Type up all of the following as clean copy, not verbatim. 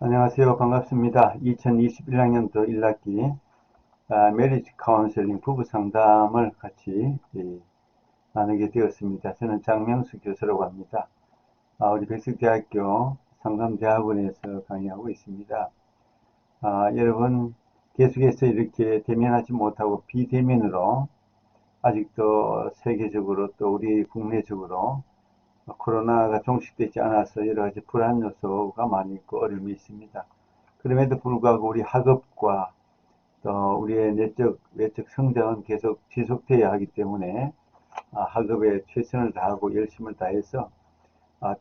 안녕하세요. 반갑습니다. 2021학년도 1학기 메리지 카운셀링 부부 상담을 같이 나누게 되었습니다. 저는 장명수 교수라고 합니다. 우리 백석대학교 상담대학원에서 강의하고 있습니다. 여러분 계속해서 이렇게 대면하지 못하고 비대면으로 아직도 세계적으로 또 우리 국내적으로 코로나가 종식되지 않아서 여러 가지 불안 요소가 많이 있고 어려움이 있습니다. 그럼에도 불구하고 우리 학업과 또 우리의 내적, 외적 성장은 계속 지속되어야 하기 때문에 학업에 최선을 다하고 열심을 다해서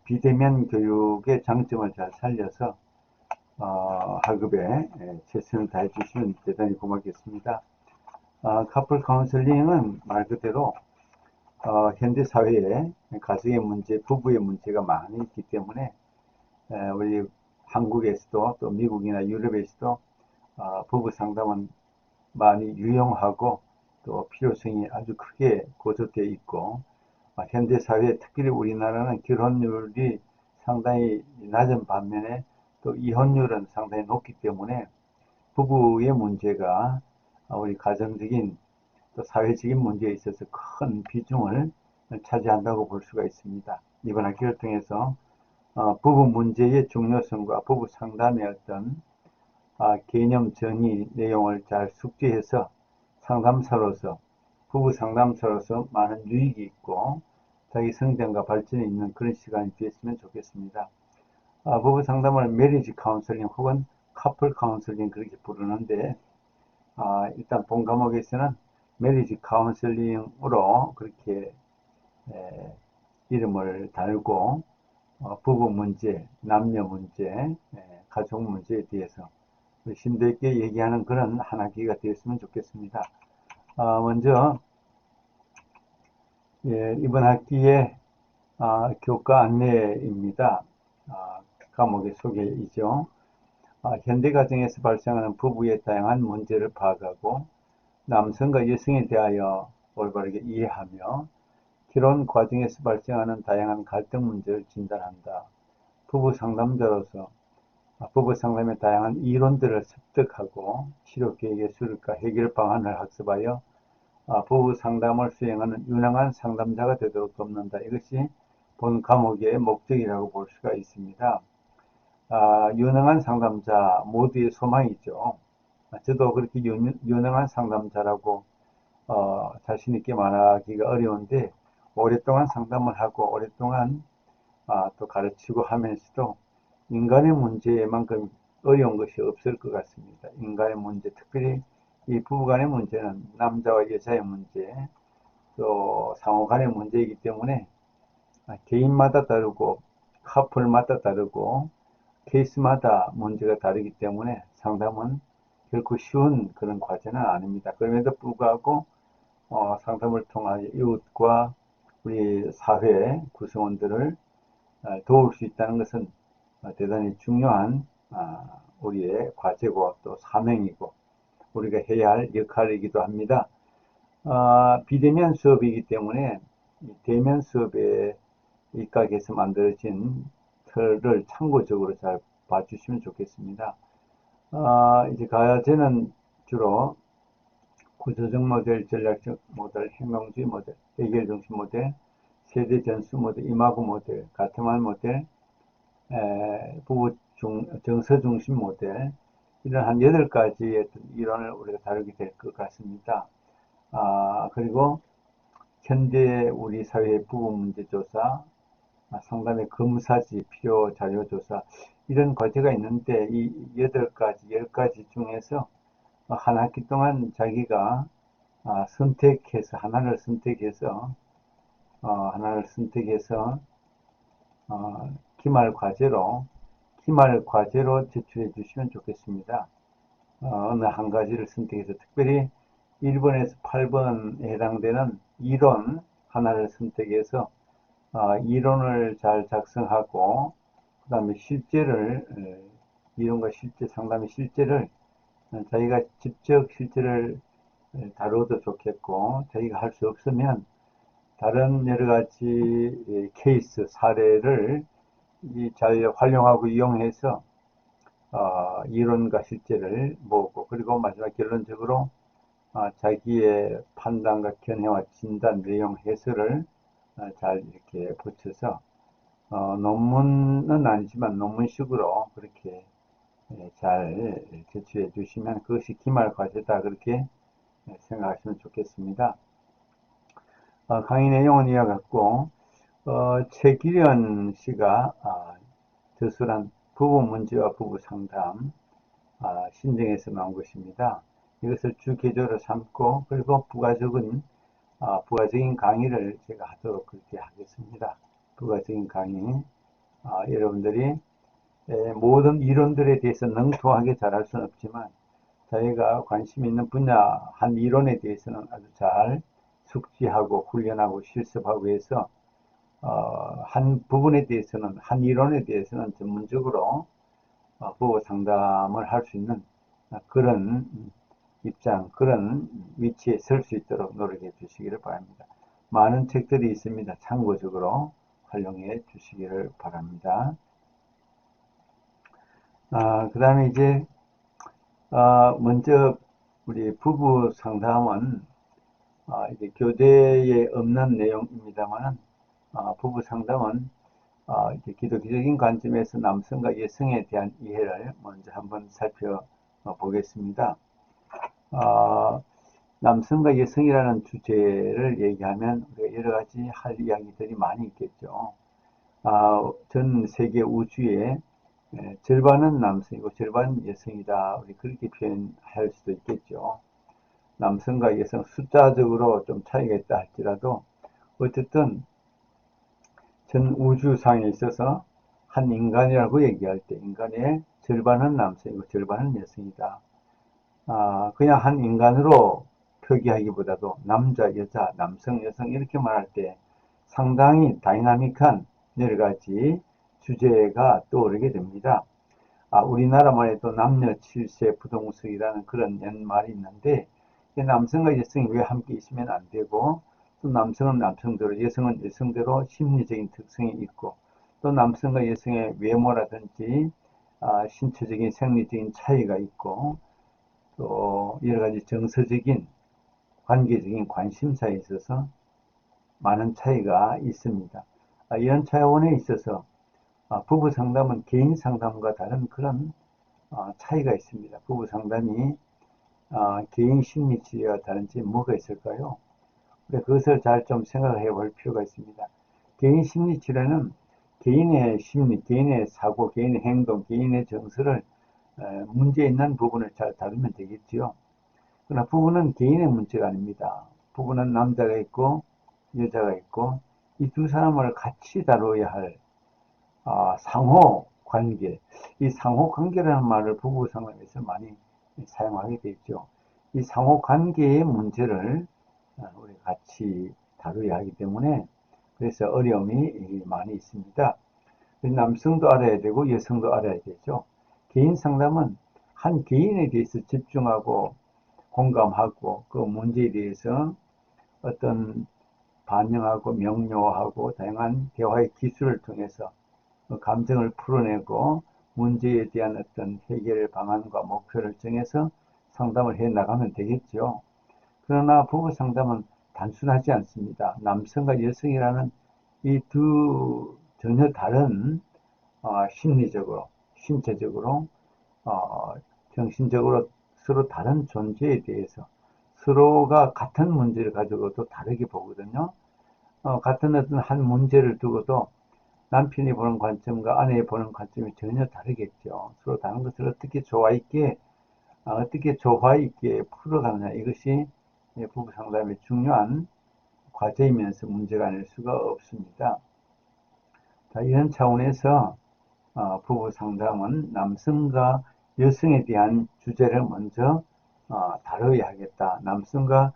비대면 교육의 장점을 잘 살려서 학업에 최선을 다해 주시면 대단히 고맙겠습니다. 커플 카운슬링은 말 그대로 현대 사회에 가정의 문제, 부부의 문제가 많이 있기 때문에 우리 한국에서도 또 미국이나 유럽에서도 부부 상담은 많이 유용하고 또 필요성이 아주 크게 고조되어 있고 현대 사회 특별히 우리나라는 결혼율이 상당히 낮은 반면에 또 이혼율은 상당히 높기 때문에 부부의 문제가 우리 가정적인 또 사회적인 문제에 있어서 큰 비중을 차지한다고 볼 수가 있습니다. 이번 학기를 통해서 부부 문제의 중요성과 부부 상담의 어떤 개념 정의 내용을 잘 숙지해서 상담사로서 부부 상담사로서 많은 유익이 있고 자기 성장과 발전이 있는 그런 시간이 되었으면 좋겠습니다. 부부 상담을 메리지 카운슬링 혹은 커플 카운슬링 그렇게 부르는데 일단 본 과목에서는 메리지 카운슬링으로 그렇게 이름을 달고 부부 문제, 남녀 문제, 가족 문제에 대해서 심도 있게 얘기하는 그런 한 학기가 되었으면 좋겠습니다. 먼저 이번 학기의 교과 안내입니다. 과목의 소개이죠. 현대 가정에서 발생하는 부부의 다양한 문제를 파악하고 남성과 여성에 대하여 올바르게 이해하며 결혼 과정에서 발생하는 다양한 갈등 문제를 진단한다. 부부 상담자로서 부부 상담의 다양한 이론들을 습득하고 치료 계획의 수립과 해결 방안을 학습하여 부부 상담을 수행하는 유능한 상담자가 되도록 돕는다. 이것이 본 과목의 목적이라고 볼 수가 있습니다. 유능한 상담자 모두의 소망이죠. 저도 그렇게 유능한 상담자라고 자신 있게 말하기가 어려운데 오랫동안 상담을 하고 오랫동안 또 가르치고 하면서도 인간의 문제만큼 어려운 것이 없을 것 같습니다. 인간의 문제, 특별히 이 부부간의 문제는 남자와 여자의 문제, 또 상호간의 문제이기 때문에 개인마다 다르고 커플마다 다르고 케이스마다 문제가 다르기 때문에 상담은 결코 쉬운 그런 과제는 아닙니다. 그럼에도 불구하고 상담을 통하여 이웃과 우리 사회 구성원들을 도울 수 있다는 것은 대단히 중요한 우리의 과제고 또 사명이고 우리가 해야 할 역할이기도 합니다. 비대면 수업이기 때문에 대면 수업에 입각해서 만들어진 틀을 참고적으로 잘 봐주시면 좋겠습니다. 이제 과제는 주로 구조적 모델, 전략적 모델, 행동주의 모델, 해결 중심 모델, 세대 전수 모델, 이마구 모델, 가트만 모델, 부부 정서 중심 모델, 이런 한 8가지의 이론을 우리가 다루게 될 것 같습니다. 그리고 현대 우리 사회의 부부 문제 조사, 상담의 검사지, 필요 자료 조사, 이런 과제가 있는데 이 8가지, 10가지 중에서 한 학기 동안 자기가 선택해서 하나를 선택해서 기말 과제로 제출해 주시면 좋겠습니다. 어느 한 가지를 선택해서 특별히 1번에서 8번에 해당되는 이론 하나를 선택해서 이론을 잘 작성하고 그 다음에 이론과 실제 상담의 실제를 자기가 직접 실제를 다뤄도 좋겠고 자기가 할 수 없으면 다른 여러 가지 케이스 사례를 잘 활용하고 이용해서 이론과 실제를 모으고, 그리고 마지막 결론적으로 자기의 판단과 견해와 진단, 내용, 해설을 잘 이렇게 붙여서 논문은 아니지만 논문식으로 그렇게 잘 제출해 주시면 그것이 기말 과제다, 그렇게 생각하시면 좋겠습니다. 강의 내용은 이와 같고, 최기련 씨가 저술한 부부 문제와 부부 상담 신정에서 나온 것입니다. 이것을 주 계조로 삼고, 그리고 부가적인 강의를 제가 하도록 그렇게 하겠습니다. 부가적인 강의, 여러분들이 모든 이론들에 대해서 능통하게 잘할 수는 없지만 자기가 관심 있는 분야 한 이론에 대해서는 아주 잘 숙지하고 훈련하고 실습하고 해서 한 부분에 대해서는, 한 이론에 대해서는 전문적으로 부부 상담을 할 수 있는 그런 입장, 그런 위치에 설 수 있도록 노력해 주시기를 바랍니다. 많은 책들이 있습니다. 참고적으로 활용해 주시기를 바랍니다. 그 다음에 이제 먼저 우리 부부 상담은 이제 교재에 없는 내용입니다만, 부부 상담은 이제 기독교적인 관점에서 남성과 여성에 대한 이해를 먼저 한번 살펴보겠습니다. 남성과 여성이라는 주제를 얘기하면 우리가 여러 가지 할 이야기들이 많이 있겠죠. 전 세계 우주의 절반은 남성이고 절반은 여성이다, 우리 그렇게 표현할 수도 있겠죠. 남성과 여성 숫자적으로 좀 차이가 있다 할지라도 어쨌든 전 우주상에 있어서 한 인간이라고 얘기할 때 인간의 절반은 남성이고 절반은 여성이다. 그냥 한 인간으로 표기하기보다도 남자, 여자, 남성, 여성 이렇게 말할 때 상당히 다이나믹한 여러 가지 주제가 떠오르게 됩니다. 우리나라만 해도 남녀 칠세 부동석이라는 그런 연말이 있는데, 남성과 여성이 왜 함께 있으면 안 되고, 또 남성은 남성대로, 여성은 여성대로 심리적인 특성이 있고, 또 남성과 여성의 외모라든지 신체적인 생리적인 차이가 있고, 또 여러 가지 정서적인 관계적인 관심사에 있어서 많은 차이가 있습니다. 이런 차원에 있어서 부부 상담은 개인 상담과 다른 그런 차이가 있습니다. 부부 상담이 개인 심리 치료와 다른지 뭐가 있을까요? 그것을 잘 좀 생각해 볼 필요가 있습니다. 개인 심리 치료는 개인의 심리, 개인의 사고, 개인의 행동, 개인의 정서를 문제 있는 부분을 잘 다루면 되겠지요. 그러나 부부는 개인의 문제가 아닙니다. 부부는 남자가 있고 여자가 있고 이 두 사람을 같이 다뤄야 할 상호 관계, 이 상호 관계라는 말을 부부 상황에서 많이 사용하게 되죠. 이 상호 관계의 문제를 우리 같이 다루어야 하기 때문에 그래서 어려움이 많이 있습니다. 남성도 알아야 되고 여성도 알아야 되죠. 개인 상담은 한 개인에 대해서 집중하고 공감하고 그 문제에 대해서 어떤 반영하고 명료하고 다양한 대화의 기술을 통해서 감정을 풀어내고 문제에 대한 어떤 해결 방안과 목표를 정해서 상담을 해 나가면 되겠죠. 그러나 부부 상담은 단순하지 않습니다. 남성과 여성이라는 이 두 전혀 다른 심리적으로, 신체적으로, 정신적으로 서로 다른 존재에 대해서 서로가 같은 문제를 가지고도 다르게 보거든요. 같은 어떤 한 문제를 두고도 남편이 보는 관점과 아내의 보는 관점이 전혀 다르겠죠. 서로 다른 것을 어떻게 조화 있게 풀어가느냐, 이것이 부부 상담의 중요한 과제이면서 문제가 아닐 수가 없습니다. 자, 이런 차원에서 부부 상담은 남성과 여성에 대한 주제를 먼저 다뤄야 하겠다. 남성과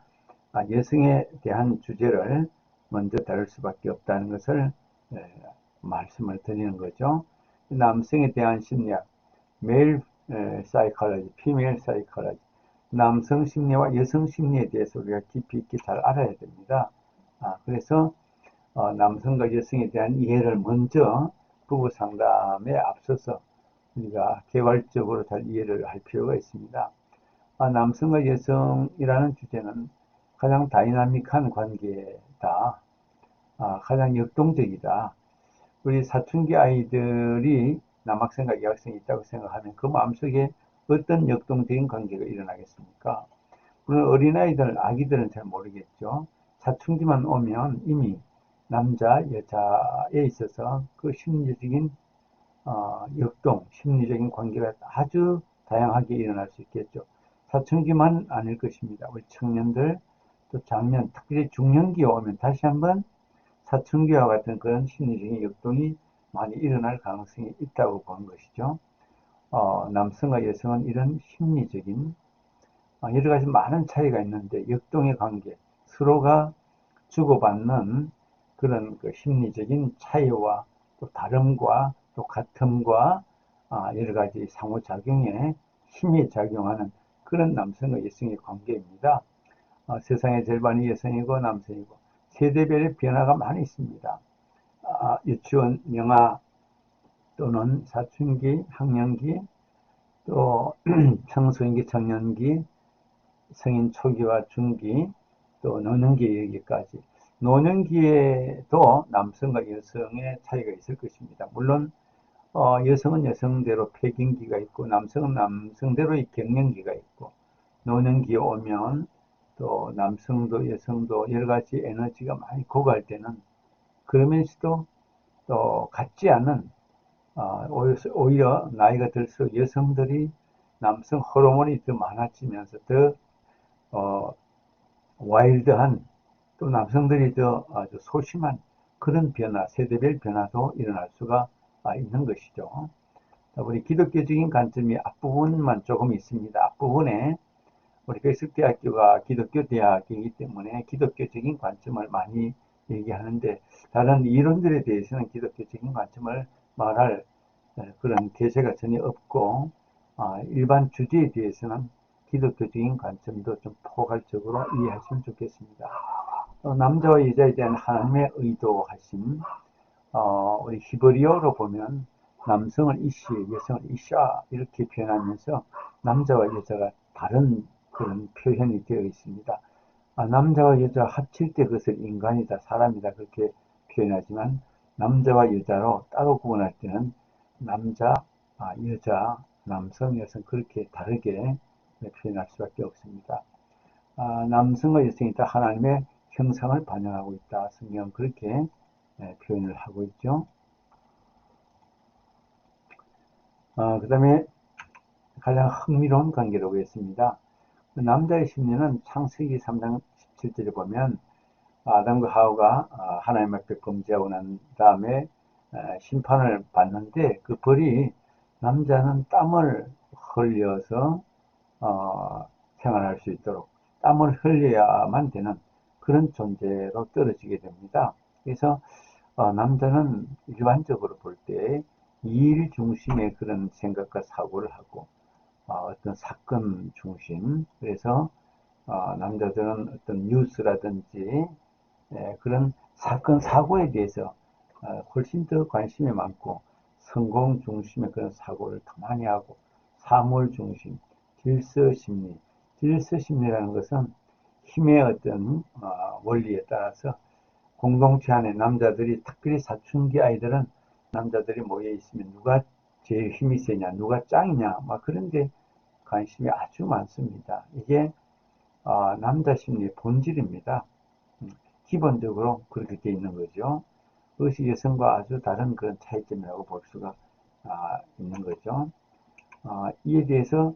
여성에 대한 주제를 먼저 다룰 수밖에 없다는 것을 말씀을 드리는 거죠. 남성에 대한 심리학, male psychology, female psychology, 남성 심리와 여성 심리에 대해서 우리가 깊이 있게 잘 알아야 됩니다. 그래서 남성과 여성에 대한 이해를 먼저 부부 상담에 앞서서 우리가 개괄적으로 잘 이해를 할 필요가 있습니다. 남성과 여성이라는 주제는 가장 다이나믹한 관계다. 가장 역동적이다. 우리 사춘기 아이들이 남학생과 여학생이 있다고 생각하면 그 마음속에 어떤 역동적인 관계가 일어나겠습니까? 물론 어린아이들, 아기들은 잘 모르겠죠. 사춘기만 오면 이미 남자, 여자에 있어서 그 심리적인 역동, 심리적인 관계가 아주 다양하게 일어날 수 있겠죠. 사춘기만 아닐 것입니다. 우리 청년들, 또 장년, 특히 중년기에 오면 다시 한번 사춘기와 같은 그런 심리적인 역동이 많이 일어날 가능성이 있다고 보는 것이죠. 남성과 여성은 이런 심리적인 여러 가지 많은 차이가 있는데 역동의 관계, 서로가 주고받는 그런 그 심리적인 차이와 또 다름과 또 같음과 여러 가지 상호작용에 힘이 작용하는 그런 남성과 여성의 관계입니다. 세상의 절반이 여성이고 남성이고 세대별의 변화가 많이 있습니다. 유치원, 영아 또는 사춘기, 학년기, 또 청소년기, 청년기, 성인 초기와 중기, 또 노년기에 이르기까지. 노년기에도 남성과 여성의 차이가 있을 것입니다. 물론 여성은 여성대로 폐경기가 있고 남성은 남성대로의 갱년기가 있고 노년기에 오면 또 남성도 여성도 여러 가지 에너지가 많이 고갈되는 그러면서도 또 같지 않은 오히려 나이가 들수록 여성들이 남성 호르몬이 더 많아지면서 더 와일드한 또 남성들이 더 아주 소심한 그런 변화, 세대별 변화도 일어날 수가 있는 것이죠. 우리 기독교적인 관점이 앞부분만 조금 있습니다. 앞부분에 우리 백석대학교가 기독교 대학이기 때문에 기독교적인 관점을 많이 얘기하는데 다른 이론들에 대해서는 기독교적인 관점을 말할 그런 계세가 전혀 없고 일반 주제에 대해서는 기독교적인 관점도 좀 포괄적으로 이해하시면 좋겠습니다. 남자와 여자에 대한 하나님의 의도하심, 우리 히브리어로 보면 남성을 이시, 여성을 이샤 이렇게 표현하면서 남자와 여자가 다른 그런 표현이 되어 있습니다. 남자와 여자 합칠 때 그것을 인간이다, 사람이다 그렇게 표현하지만 남자와 여자로 따로 구분할 때는 남자, 여자, 남성, 여성 그렇게 다르게 표현할 수밖에 없습니다. 남성과 여성이 다 하나님의 형상을 반영하고 있다. 성경은 그렇게 표현을 하고 있죠. 그 다음에 가장 흥미로운 관계라고 했습니다. 남자의 심리는 창세기 3장 17절에 보면 아담과 하와가 하나님 앞에 범죄하고 난 다음에 심판을 받는데 그 벌이 남자는 땀을 흘려서 생활할 수 있도록 땀을 흘려야만 되는 그런 존재로 떨어지게 됩니다. 그래서 남자는 일반적으로 볼 때 일 중심의 그런 생각과 사고를 하고 어떤 사건 중심 그래서 남자들은 어떤 뉴스라든지 그런 사건 사고에 대해서 훨씬 더 관심이 많고 성공 중심의 그런 사고를 더 많이 하고 사물 중심, 질서 심리, 질서 심리라는 것은 힘의 어떤 원리에 따라서 공동체 안에 남자들이 특별히 사춘기 아이들은 남자들이 모여 있으면 누가 제일 힘이 세냐, 누가 짱이냐, 막 그런 데 관심이 아주 많습니다. 이게 남자 심리의 본질입니다. 기본적으로 그렇게 되어 있는 거죠. 그것이 여성과 아주 다른 그런 차이점이라고 볼 수가 있는 거죠. 이에 대해서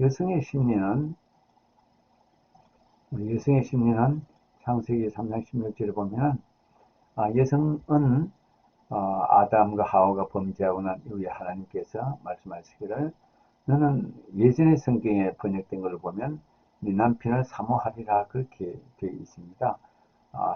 여성의 심리는 창세기 3장 16절에 보면 여성은 아담과 하와가 범죄하고 난 이후에 하나님께서 말씀하시기를 너는 예전의 성경에 번역된 것을 보면 네 남편을 사모하리라 그렇게 되어 있습니다.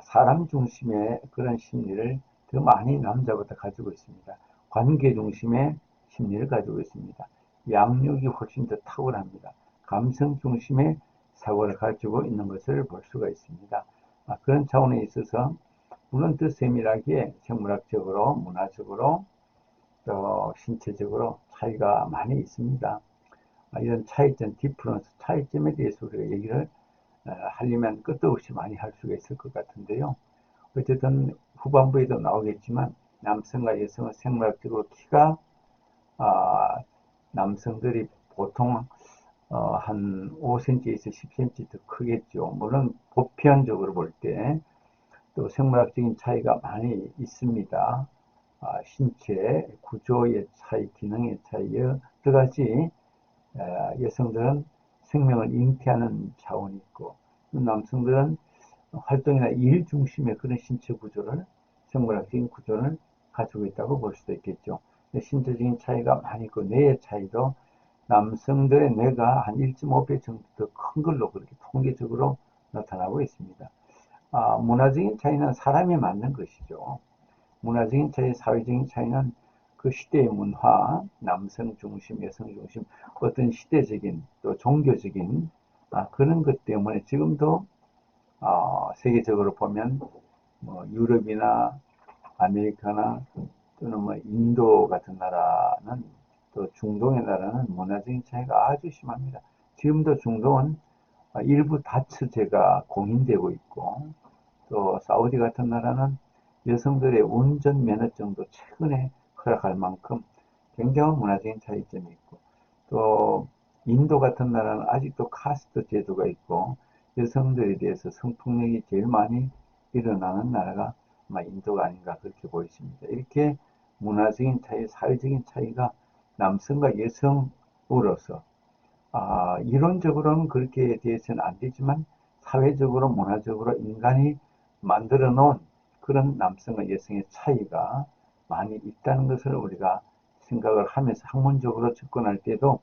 사람 중심의 그런 심리를 더 많이 남자보다 가지고 있습니다. 관계 중심의 심리를 가지고 있습니다. 양육이 훨씬 더 탁월합니다. 감성 중심의 사고를 가지고 있는 것을 볼 수가 있습니다. 그런 차원에 있어서 물론 더 세밀하게 생물학적으로 문화적으로 또 신체적으로 차이가 많이 있습니다. 이런 차이점, 디프런스, 차이점에 대해서 우리가 얘기를 하려면 끝도 없이 많이 할 수가 있을 것 같은데요. 어쨌든 후반부에도 나오겠지만 남성과 여성은 생물학적으로 키가 아, 남성들이 보통 한 5cm에서 10cm 더 크겠죠. 물론 보편적으로 볼 때 또 생물학적인 차이가 많이 있습니다. 신체 구조의 차이, 기능의 차이, 여러 가지 여성들은 생명을 잉태하는 차원이 있고 남성들은 활동이나 일 중심의 그런 신체 구조를 생물학적인 구조를 가지고 있다고 볼 수도 있겠죠. 신체적인 차이가 많이 있고 뇌의 차이도 남성들의 뇌가 한 1.5배 정도 더 큰 걸로 그렇게 통계적으로 나타나고 있습니다. 문화적인 차이는 사람이 만든 것이죠. 문화적인 차이, 사회적인 차이는 그 시대의 문화, 남성 중심, 여성 중심, 어떤 시대적인 또 종교적인 그런 것 때문에 지금도 세계적으로 보면 뭐 유럽이나 아메리카나 또는 뭐 인도 같은 나라는 또 중동의 나라는 문화적인 차이가 아주 심합니다. 지금도 중동은 일부 다처제가 공인되고 있고 또 사우디 같은 나라는 여성들의 운전 면허증도 최근에 허락할 만큼 굉장한 문화적인 차이점이 있고 또 인도 같은 나라는 아직도 카스트 제도가 있고 여성들에 대해서 성폭력이 제일 많이 일어나는 나라가 아마 인도가 아닌가 그렇게 보입니다. 이렇게 문화적인 차이, 사회적인 차이가 남성과 여성으로서 이론적으로는 그렇게 되어서는 안 되지만 사회적으로 문화적으로 인간이 만들어 놓은 그런 남성과 여성의 차이가 많이 있다는 것을 우리가 생각을 하면서 학문적으로 접근할 때도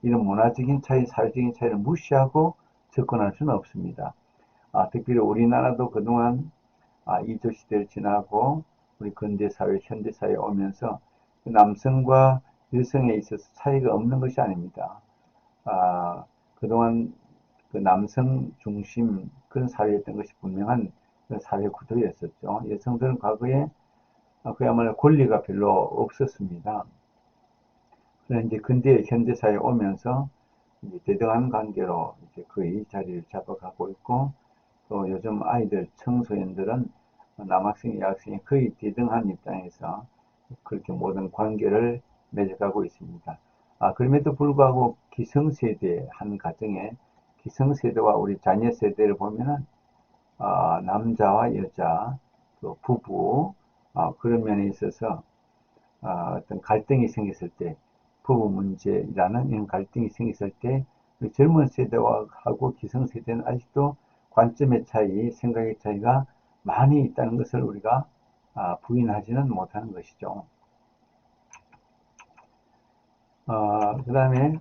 이런 문화적인 차이, 사회적인 차이를 무시하고 접근할 수는 없습니다. 특별히 우리나라도 그동안 이조 시대를 지나고 우리 근대사회, 현대사회에 오면서 남성과 여성에 있어서 차이가 없는 것이 아닙니다. 그동안 그 남성 중심 그런 사회였던 것이 분명한 사회 구조였었죠. 여성들은 과거에 그야말로 권리가 별로 없었습니다. 그런데 이제 근대 현대사회에 오면서 이제 대등한 관계로 이제 거의 자리를 잡아가고 있고 또 요즘 아이들 청소년들은 남학생, 여학생이 거의 대등한 입장에서 그렇게 모든 관계를 맺어가고 있습니다. 그럼에도 불구하고 기성세대 한 가정에 기성세대와 우리 자녀세대를 보면은 남자와 여자 또 부부 그런 면에 있어서 어떤 갈등이 생겼을 때 부부 문제라는 이런 갈등이 생겼을 때 젊은 세대하고 기성세대는 아직도 관점의 차이, 생각의 차이가 많이 있다는 것을 우리가 부인하지는 못하는 것이죠. 그 다음에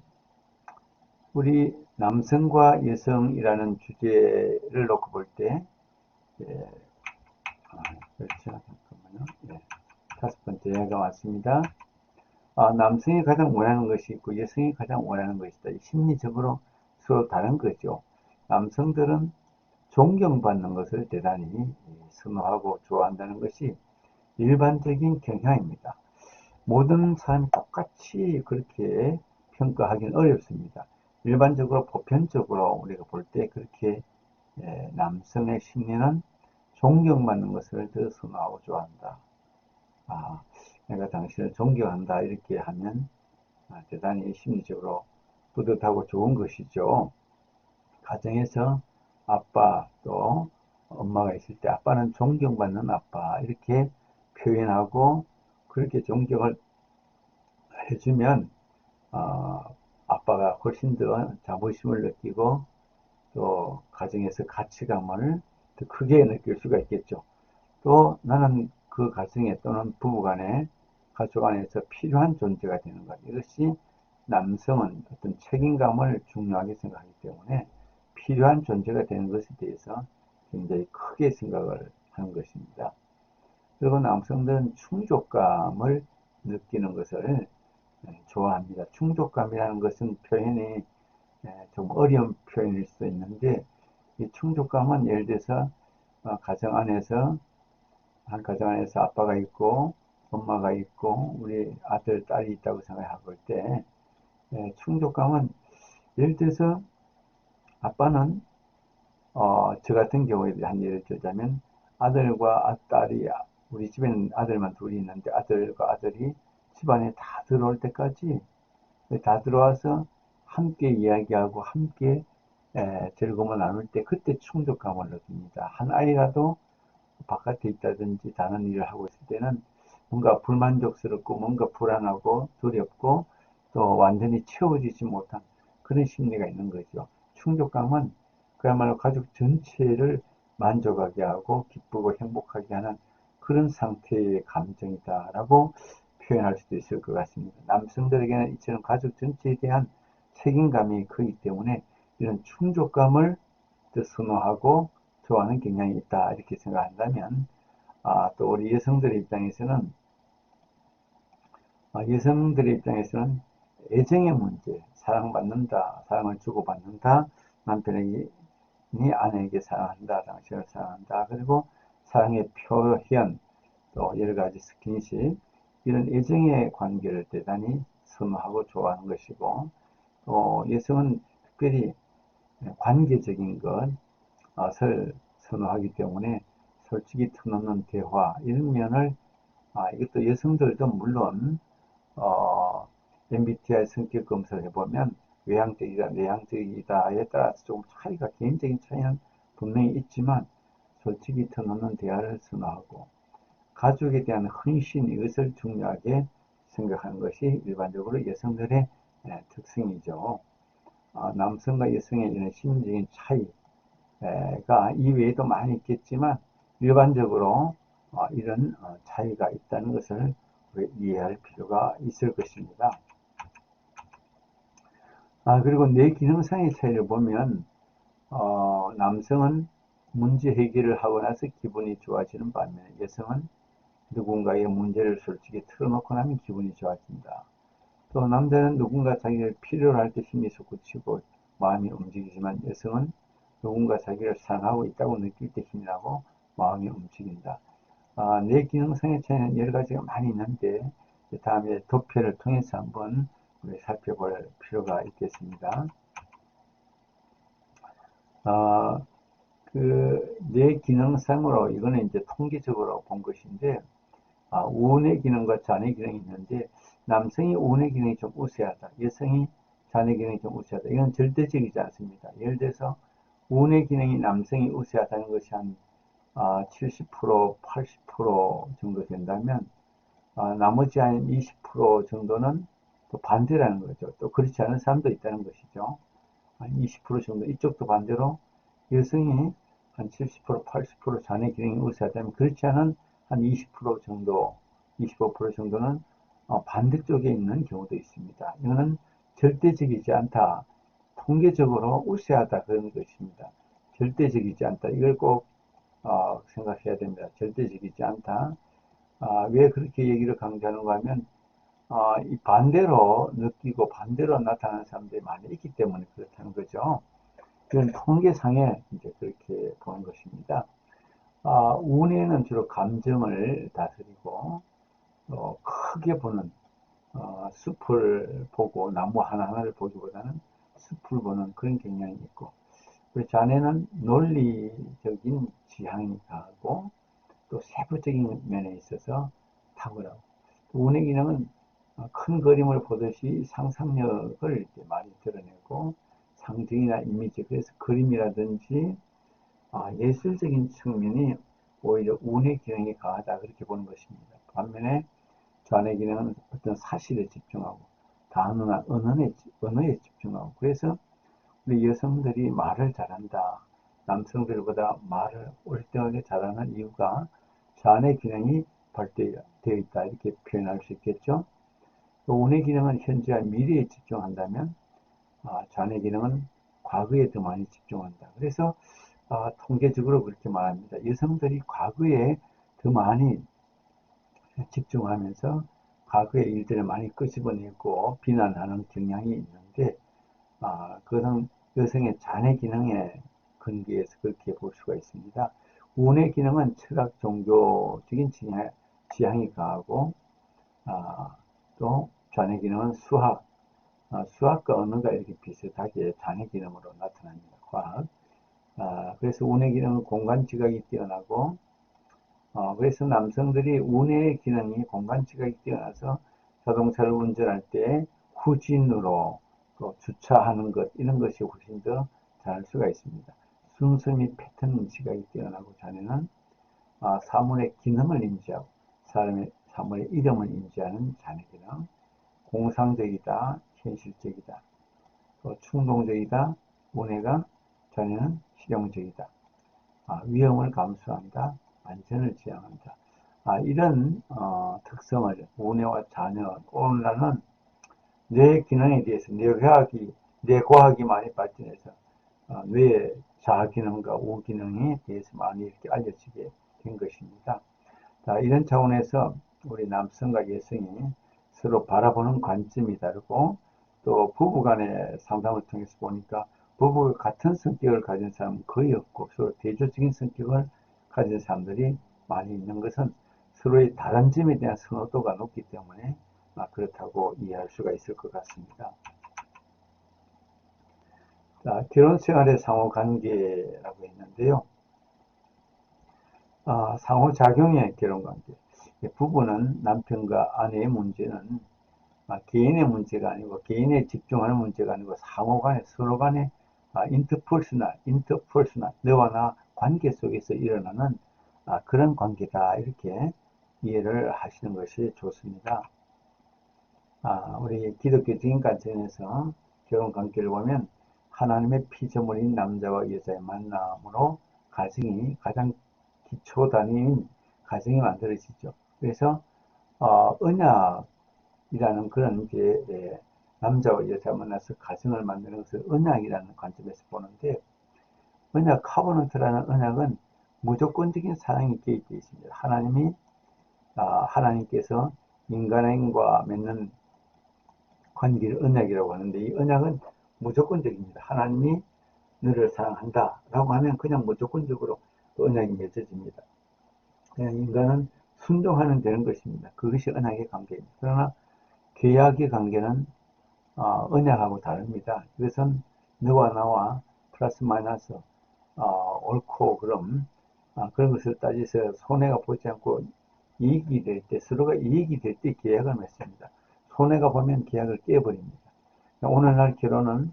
우리 남성과 여성이라는 주제를 놓고 볼 때, 예, 그렇죠. 잠깐만요. 예, 5번째가 왔습니다. 남성이 가장 원하는 것이 있고 여성이 가장 원하는 것이 있다. 심리적으로 서로 다른 거죠. 남성들은 존경받는 것을 대단히 선호하고 좋아한다는 것이 일반적인 경향입니다. 모든 사람이 똑같이 그렇게 평가하기는 어렵습니다. 일반적으로 보편적으로 우리가 볼 때 그렇게 남성의 심리는 존경받는 것을 더 선호하고 좋아한다. 내가 당신을 존경한다 이렇게 하면 대단히 심리적으로 뿌듯하고 좋은 것이죠. 가정에서 아빠 또 엄마가 있을 때 아빠는 존경받는 아빠 이렇게 표현하고 그렇게 존경을 해주면 아빠가 훨씬 더 자부심을 느끼고 또 가정에서 가치감을 더 크게 느낄 수가 있겠죠. 또 나는 그 가정에 또는 부부간에 가족 안에서 필요한 존재가 되는 것. 이것이 남성은 어떤 책임감을 중요하게 생각하기 때문에 필요한 존재가 되는 것에 대해서 굉장히 크게 생각을 하는 것입니다. 그리고 남성들은 충족감을 느끼는 것을 좋아합니다. 충족감이라는 것은 표현이 좀 어려운 표현일 수도 있는데 이 충족감은 예를 들어서 가정 안에서 한 가정 안에서 아빠가 있고 엄마가 있고 우리 아들, 딸이 있다고 생각해 때 충족감은 예를 들어서 아빠는 저 같은 경우에 한 예를 들자면 아들과 딸이 우리 집에는 아들만 둘이 있는데 아들과 아들이 집안에 다 들어올 때까지 다 들어와서 함께 이야기하고 함께 즐거움을 나눌 때 그때 충족감을 느낍니다. 한 아이라도 바깥에 있다든지 다른 일을 하고 있을 때는 뭔가 불만족스럽고 뭔가 불안하고 두렵고 또 완전히 채워지지 못한 그런 심리가 있는 거죠. 충족감은 그야말로 가족 전체를 만족하게 하고 기쁘고 행복하게 하는 그런 상태의 감정이다라고 표현할 수도 있을 것 같습니다. 남성들에게는 이처럼 가족 전체에 대한 책임감이 크기 때문에 이런 충족감을 선호하고 좋아하는 경향이 있다 이렇게 생각한다면 또 우리 여성들의 입장에서는 애정의 문제, 사랑받는다, 사랑을 주고받는다, 남편이 아내에게 사랑한다, 당신을 사랑한다, 그리고 사랑의 표현, 또 여러 가지 스킨십, 이런 애정의 관계를 대단히 선호하고 좋아하는 것이고, 또 여성은 특별히 관계적인 것을 선호하기 때문에 솔직히 터놓는 대화, 이런 면을, 이것도 여성들도 물론 MBTI 성격 검사를 해보면 외향적이다, 내향적이다에 따라서 조금 차이가, 개인적인 차이는 분명히 있지만 솔직히 터놓는 대화를 선호하고 가족에 대한 헌신, 이것을 중요하게 생각하는 것이 일반적으로 여성들의 특성이죠. 남성과 여성의 이런 심리적인 차이가 이외에도 많이 있겠지만 일반적으로 이런 차이가 있다는 것을 이해할 필요가 있을 것입니다. 그리고 뇌 기능상의 차이를 보면 남성은 문제 해결을 하고 나서 기분이 좋아지는 반면에 여성은 누군가의 문제를 솔직히 털어놓고 나면 기분이 좋아진다. 또 남자는 누군가 자기를 필요로 할 때 힘이 솟구치고 마음이 움직이지만 여성은 누군가 자기를 사랑하고 있다고 느낄 때 힘이 나고 마음이 움직인다. 뇌 기능상의 차이는 여러 가지가 많이 있는데 다음에 도표를 통해서 한번 우리 살펴볼 필요가 있겠습니다. 뇌 기능상으로 이거는 이제 통계적으로 본 것인데 우뇌 기능과 좌뇌 기능이 있는데 남성이 우뇌 기능이 좀 우세하다, 여성이 좌뇌 기능이 좀 우세하다. 이건 절대적이지 않습니다. 예를 들어서 우뇌 기능이 남성이 우세하다는 것이 한 70%, 80% 정도 된다면 나머지 한 20% 정도는 또 반대라는 거죠. 또 그렇지 않은 사람도 있다는 것이죠. 한 20% 정도, 이쪽도 반대로 여성이 한 70%, 80% 자녀 기능이 우세하다면 그렇지 않은 한 20% 정도, 25% 정도는 반대쪽에 있는 경우도 있습니다. 이거는 절대적이지 않다. 통계적으로 우세하다 그런 것입니다. 절대적이지 않다. 이걸 꼭 생각해야 됩니다. 절대적이지 않다. 왜 그렇게 얘기를 강조하는가 하면 이 반대로 느끼고 반대로 나타나는 사람들이 많이 있기 때문에 그렇다는 거죠. 그런 통계상에 이제 그렇게 보는 것입니다. 운에는 주로 감정을 다스리고 크게 보는 숲을 보고 나무 하나하나를 보기보다는 숲을 보는 그런 경향이 있고, 그리고 자네는 논리적인 지향이 강하고 또 세부적인 면에 있어서 탁월하고, 운의 기능은 큰 그림을 보듯이 상상력을 이렇게 많이 드러내고 상징이나 이미지, 그래서 그림이라든지 예술적인 측면이 오히려 운의 기능이 강하다 그렇게 보는 것입니다. 반면에 좌뇌 기능은 어떤 사실에 집중하고 단어나 언어에 집중하고, 그래서 우리 여성들이 말을 잘한다, 남성들보다 말을 올드하게 잘하는 이유가 좌뇌 기능이 발달되어 있다 이렇게 표현할 수 있겠죠. 또 운의 기능은 현재와 미래에 집중한다면 좌뇌 기능은 과거에 더 많이 집중한다. 그래서 통계적으로 그렇게 말합니다. 여성들이 과거에 더 많이 집중하면서 과거의 일들을 많이 끄집어내고 비난하는 경향이 있는데 그것은 여성의 자뇌 기능의 근거에서 그렇게 볼 수가 있습니다. 운의 기능은 철학 종교적인 지향이 강하고 또 자녀 기능은 수학, 수학과 언어가 이렇게 비슷하게 자녀 기능으로 나타납니다. 과학. 그래서 운의 기능은 공간 지각이 뛰어나고, 그래서 남성들이 운의 기능이 공간 지각이 뛰어나서 자동차를 운전할 때 후진으로 또 주차하는 것, 이런 것이 훨씬 더 잘할 수가 있습니다. 순서 및 패턴 지각이 뛰어나고 자녀는 사물의 기능을 인지하고 사물의 이름을 인지하는 자녀 기능, 공상적이다, 현실적이다, 또 충동적이다, 운해가 자녀는 실용적이다, 위험을 감수한다, 안전을 지향한다. 이런 특성을 운해와 자녀, 오늘날은 뇌 기능에 대해서 뇌과학이 많이 발전해서 뇌의 자기능과 우기능에 대해서 많이 이렇게 알려지게 된 것입니다. 자, 이런 차원에서 우리 남성과 여성이 서로 바라보는 관점이 다르고, 또 부부 간의 상담을 통해서 보니까 부부가 같은 성격을 가진 사람은 거의 없고 서로 대조적인 성격을 가진 사람들이 많이 있는 것은 서로의 다른 점에 대한 선호도가 높기 때문에 그렇다고 이해할 수가 있을 것 같습니다. 자, 결혼 생활의 상호관계라고 했는데요. 상호작용의 결혼관계. 부부는 남편과 아내의 문제는 개인의 문제가 아니고, 개인에 집중하는 문제가 아니고 상호 간에 서로 간에 인터퍼스널, 너와 나 관계 속에서 일어나는 그런 관계다, 이렇게 이해를 하시는 것이 좋습니다. 우리 기독교적인 관점에서 결혼 관계를 보면 하나님의 피조물인 남자와 여자의 만남으로 가정이 가장 기초 단위인 가정이 만들어지죠. 그래서 언약이라는 그런 게 남자와 여자가 만나서 가정을 만드는 것을 언약이라는 관점에서 보는데, 언약 카버넌트라는 언약은 무조건적인 사랑이 개입되어 있습니다. 하나님께서 인간과 맺는 관계를 언약이라고 하는데, 이 언약은 무조건적입니다. 하나님이 너를 사랑한다 라고 하면 그냥 무조건적으로 그 언약이 맺어집니다. 그냥 인간은 순종하면 되는 것입니다. 그것이 언약의 관계입니다. 그러나 계약의 관계는 언약하고 다릅니다. 이것은 너와 나와 플러스 마이너스 옳고 그름 그런 것을 따져서 손해가 보지 않고 이익이 될 때, 서로가 이익이 될 때 계약을 맺습니다. 손해가 보면 계약을 깨버립니다. 오늘날 결혼은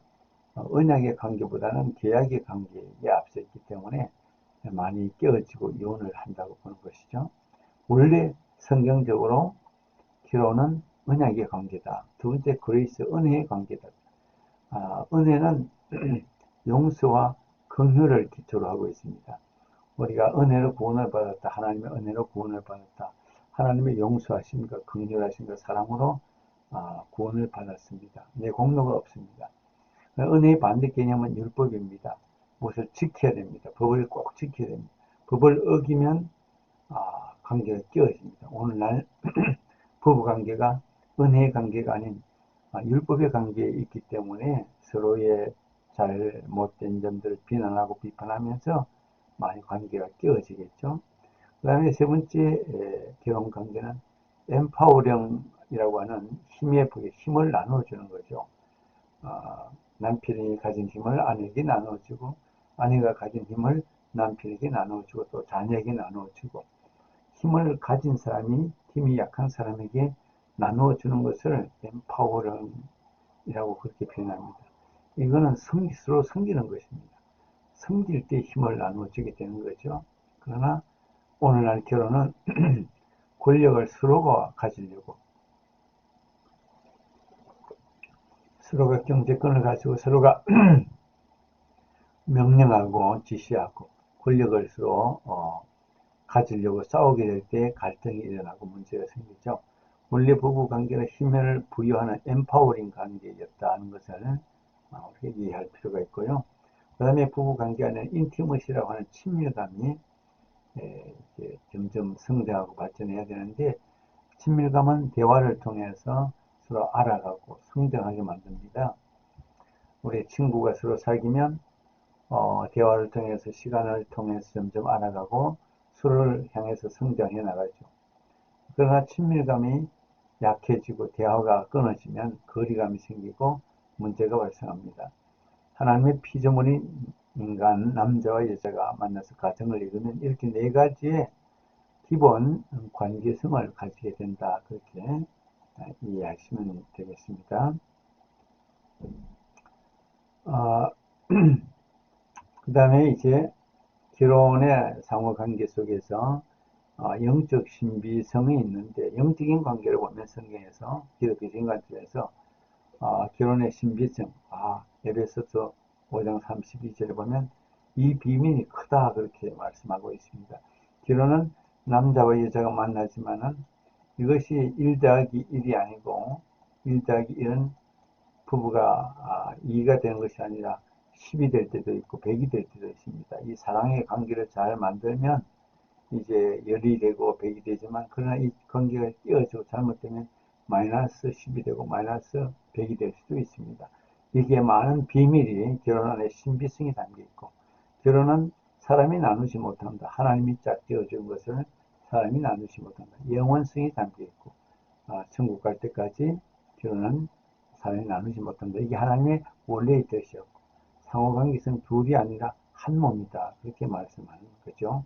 언약의 관계보다는 계약의 관계에 앞서 있기 때문에 많이 깨어지고 이혼을 한다고 보는 것이죠. 원래 성경적으로 결혼은 언약의 관계다. 두 번째, 그레이스, 은혜의 관계다. 은혜는 용서와 긍휼을 기초로 하고 있습니다. 우리가 은혜로 구원을 받았다. 하나님의 은혜로 구원을 받았다. 하나님의 용서하심과 긍휼하심과 사랑으로 구원을 받았습니다. 내 공로가 없습니다. 은혜의 반대 개념은 율법입니다. 무엇을 지켜야 됩니다. 법을 꼭 지켜야 됩니다. 법을 어기면 관계가 깨어집니다. 오늘날 부부관계가 은혜의 관계가 아닌 율법의 관계에 있기 때문에 서로의 잘못된 점들을 비난하고 비판하면서 많이 관계가 깨어지겠죠. 그 다음에 세 번째 결혼 관계는 엠파워링이라고 하는 힘을 나눠주는 거죠. 남편이 가진 힘을 아내에게 나눠주고, 아내가 가진 힘을 남편에게 나눠주고, 또 자녀에게 나눠주고, 힘을 가진 사람이 힘이 약한 사람에게 나누어주는 것을 엠파워링이라고 그렇게 표현합니다. 이거는 서로 섬기는 것입니다. 섬길 때 힘을 나누어주게 되는 거죠. 그러나 오늘날 결혼은 권력을 서로가 가지려고, 서로가 경제권을 가지고 서로가 명령하고 지시하고 권력을 서로 가지려고 싸우게 될 때 갈등이 일어나고 문제가 생기죠. 원래 부부 관계는 힘을 부여하는 엠파워링 관계였다는 것을 우리가 이해할 필요가 있고요. 그 다음에 부부 관계 안에 인티머시라고 하는 친밀감이 점점 성장하고 발전해야 되는데, 친밀감은 대화를 통해서 서로 알아가고 성장하게 만듭니다. 우리 친구가 서로 사귀면 대화를 통해서 시간을 통해서 점점 알아가고 서로를 향해서 성장해 나가죠. 그러나 친밀감이 약해지고 대화가 끊어지면 거리감이 생기고 문제가 발생합니다. 하나님의 피조물인 인간, 남자와 여자가 만나서 가정을 이루면 이렇게 네 가지의 기본 관계성을 가지게 된다. 그렇게 이해하시면 되겠습니다. 그 다음에 이제 결혼의 상호관계 속에서 영적 신비성이 있는데, 영적인 관계를 보면 성경에서 기독교적인 관점에서 결혼의 신비성, 에베소서 5장 32절에 보면 이 비밀이 크다 그렇게 말씀하고 있습니다. 결혼은 남자와 여자가 만나지만은 이것이 1 더하기 1이 아니고 1 더하기 1은 부부가 2가 되는 것이 아니라 10이 될 때도 있고 100이 될 때도 있습니다. 이 사랑의 관계를 잘 만들면 이제 10이 되고 100이 되지만, 그러나 이 관계가 띄어지고 잘못되면 마이너스 10이 되고 마이너스 100이 될 수도 있습니다. 이게 많은 비밀이 결혼 안에 신비성이 담겨 있고, 결혼은 사람이 나누지 못한다. 하나님이 짝 띄어준 것을 사람이 나누지 못한다. 영원성이 담겨 있고, 천국 갈 때까지 결혼은 사람이 나누지 못한다. 이게 하나님의 원래의 뜻이었고, 상호관계성 둘이 아니라 한 몸이다. 그렇게 말씀하는 거죠.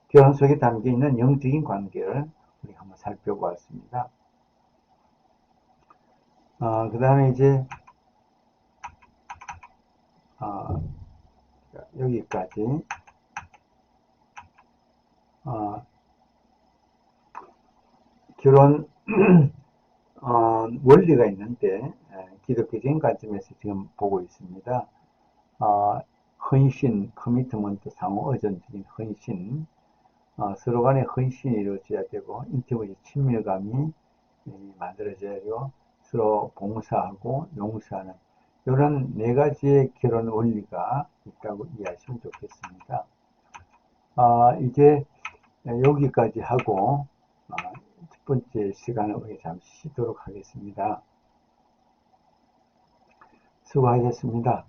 결혼 속에 담겨 있는 영적인 관계를 우리가 한번 살펴보았습니다. 그 다음에 이제 여기까지 결혼 원리가 있는데, 기독교적인 관점에서 지금 보고 있습니다. 헌신, 커미트먼트, 상호 의존적인 헌신, 서로 간에 헌신이 이루어져야 되고, 인티머시, 친밀감이 만들어져야 되고, 서로 봉사하고 용서하는 이런 네 가지의 결혼 원리가 있다고 이해하시면 좋겠습니다. 이제 여기까지 하고 첫 번째 시간을 우리 잠시 쉬도록 하겠습니다. 수고하셨습니다.